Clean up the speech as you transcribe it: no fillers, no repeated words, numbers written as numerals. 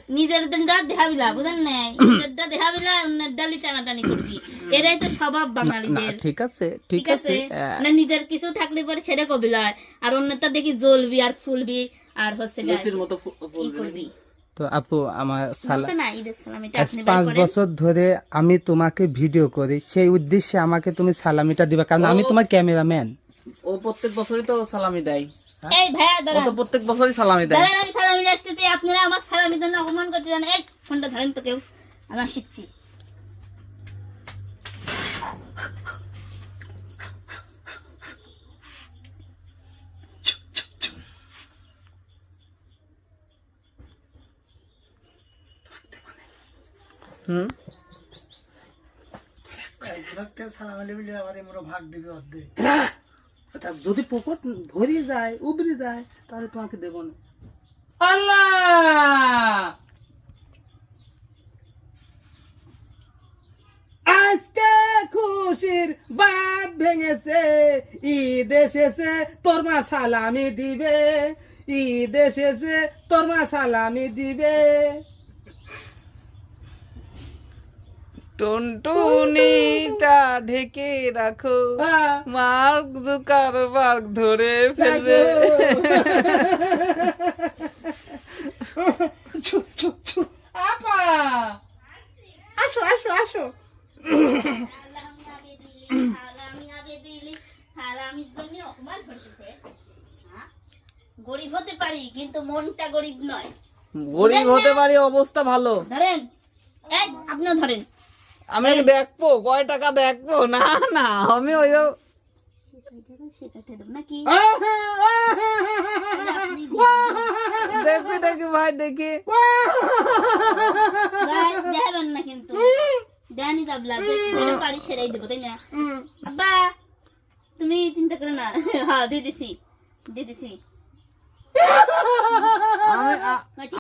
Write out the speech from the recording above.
নিজের দিনটা দেখাবিলা বুঝেন না, নিজেরটা দেখাবিলা অন্যের ডালি টানাটানি করবি, এটাই তো স্বভাব না বাঙালিদের। ঠিক আছে ঠিক ঠিক আছে আছে না, নিজের কিছু থাকলে পরে সেটা কবিলা, আর অন্যটা দেখি জ্বলবি আর ফুলবি আর হচ্ছে লুচির মতো ই করবি। তো আপু আমার বলতে না ঈদের সালামিটা আজ আপনি 5 করেন। বছর ধরে আমি তোমাকে ভিডিও করি, সেই উদ্দেশ্যে আমাকে তুমি সালামিটা দিবা, কারণ আমি তোমার ক্যামেরাম্যান। ও প্রত্যেক বছরই তো সালামি দেয়, এই ভাইয়া ও দাঁড়ান তো প্রত্যেক বছরই সালামি দেয়। দাঁড়ান, আমি সালামি নিয়ে আসতেছি, আপনারা আমার সালামির জন্য অপমান করতে জানেন। এই ফোনটা ধরেন তো কেউ, আমি শিখছি। হুম যদি পকেট ভরে যায় উবরে যায় তাহলে তোমাকে দেবো না। আল্লাহ, আজকে খুশির বাদ ভেঙেছে, ঈদ এসেছে তোর মা সালামি দিবে, ঈদ এসেছে তোর মা সালামি দিবে। টুনটুনিটা ঢেকে রাখো, আহ, মার্ক জুকারবার্গ ধরে ফেলবে। চুপ চুপ চুপ আপা, আসো আসো আসো। সালামি আগে দিলি, সালামি আগে দিলি, সালামির জন্য অপমান করতেছে। হ্যাঁ? গরিব হতে পারি কিন্তু মনটা গরিব নয়। গরিব হতে পারি, অবস্থা ভালো। ধরেন, এই আপনিও ধরেন। আমি দেখবো কয় টাকা দেখবো, না না আমি ওই সেটাতে দেব নাকি? দেখি দেখি ভাই দেখি। ভাই, দেখাবেন না কিন্তু। দেখানি দাবলা, যেটা পারি সেটাই দেবো, তাই না? আব্বা, তুমি চিন্তা করো না। হ্যাঁ, দিয়ে দিছি। আমি